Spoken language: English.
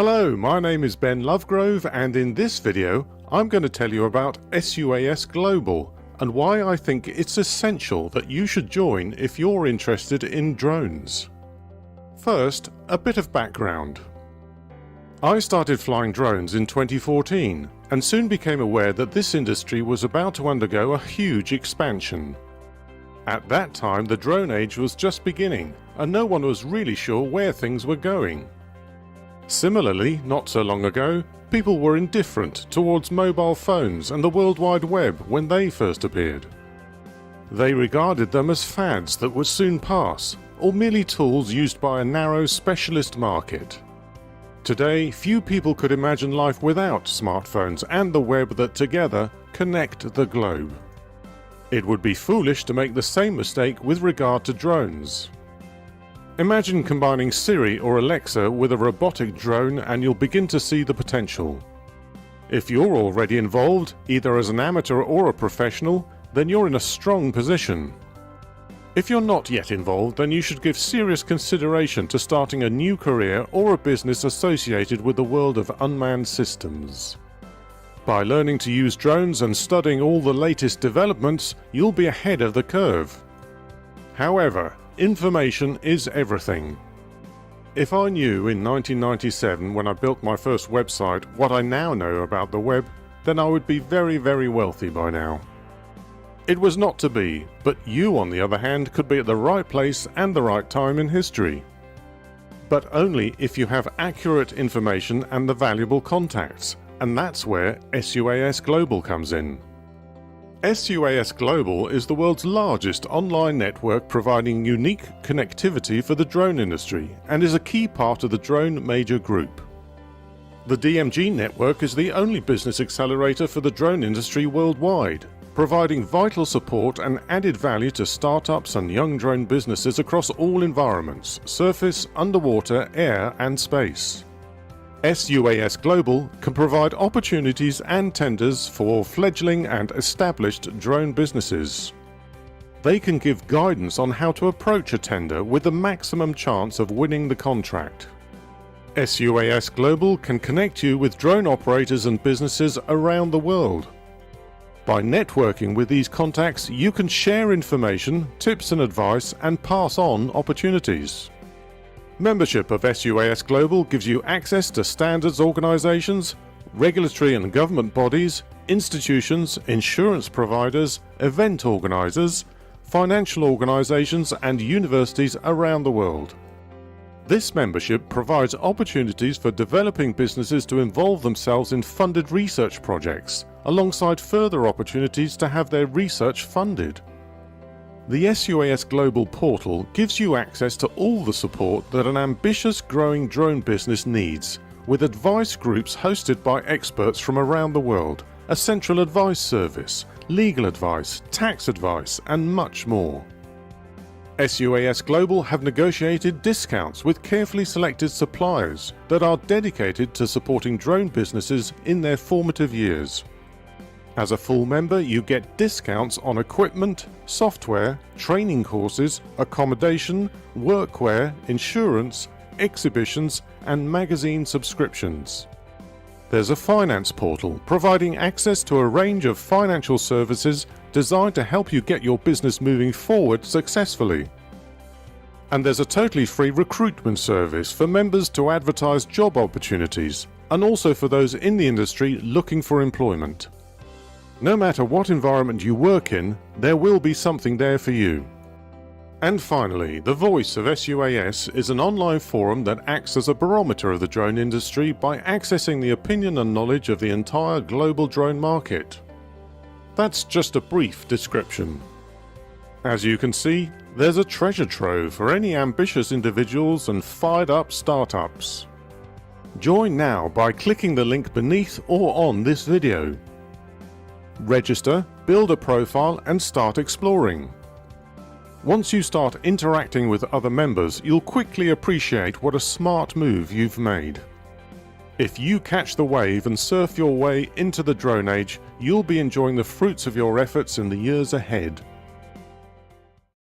Hello, my name is Ben Lovegrove, and in this video I'm going to tell you about SUAS Global and why I think it's essential that you should join if you're interested in drones. First, a bit of background. I started flying drones in 2014 and soon became aware that this industry was about to undergo a huge expansion. At that time, the drone age was just beginning and no one was really sure where things were going. Similarly, not so long ago, people were indifferent towards mobile phones and the World Wide Web when they first appeared. They regarded them as fads that would soon pass, or merely tools used by a narrow specialist market. Today, few people could imagine life without smartphones and the web that together connect the globe. It would be foolish to make the same mistake with regard to drones. Imagine combining Siri or Alexa with a robotic drone and you'll begin to see the potential. If you're already involved, either as an amateur or a professional, then you're in a strong position. If you're not yet involved, then you should give serious consideration to starting a new career or a business associated with the world of unmanned systems. By learning to use drones and studying all the latest developments, you'll be ahead of the curve. However, information is everything. If I knew in 1997, when I built my first website, what I now know about the web, then I would be very, very wealthy by now. It was not to be, but you, on the other hand, could be at the right place and the right time in history. But only if you have accurate information and the valuable contacts, and that's where SUAS Global comes in. SUAS Global is the world's largest online network providing unique connectivity for the drone industry and is a key part of the Drone Major Group. The DMG network is the only business accelerator for the drone industry worldwide, providing vital support and added value to startups and young drone businesses across all environments: surface, underwater, air and space. SUAS Global can provide opportunities and tenders for fledgling and established drone businesses. They can give guidance on how to approach a tender with the maximum chance of winning the contract. SUAS Global can connect you with drone operators and businesses around the world. By networking with these contacts, you can share information, tips and advice, and pass on opportunities. Membership of SUAS Global gives you access to standards organizations, regulatory and government bodies, institutions, insurance providers, event organizers, financial organizations, and universities around the world. This membership provides opportunities for developing businesses to involve themselves in funded research projects, alongside further opportunities to have their research funded. The SUAS Global portal gives you access to all the support that an ambitious growing drone business needs, with advice groups hosted by experts from around the world, a central advice service, legal advice, tax advice, and much more. SUAS Global have negotiated discounts with carefully selected suppliers that are dedicated to supporting drone businesses in their formative years. As a full member, you get discounts on equipment, software, training courses, accommodation, workwear, insurance, exhibitions, and magazine subscriptions. There's a finance portal providing access to a range of financial services designed to help you get your business moving forward successfully. And there's a totally free recruitment service for members to advertise job opportunities, and also for those in the industry looking for employment. No matter what environment you work in, there will be something there for you. And finally, the Voice of SUAS is an online forum that acts as a barometer of the drone industry by accessing the opinion and knowledge of the entire global drone market. That's just a brief description. As you can see, there's a treasure trove for any ambitious individuals and fired up startups. Join now by clicking the link beneath or on this video. Register, build a profile and start exploring. Once you start interacting with other members, you'll quickly appreciate what a smart move you've made. If you catch the wave and surf your way into the drone age, you'll be enjoying the fruits of your efforts in the years ahead.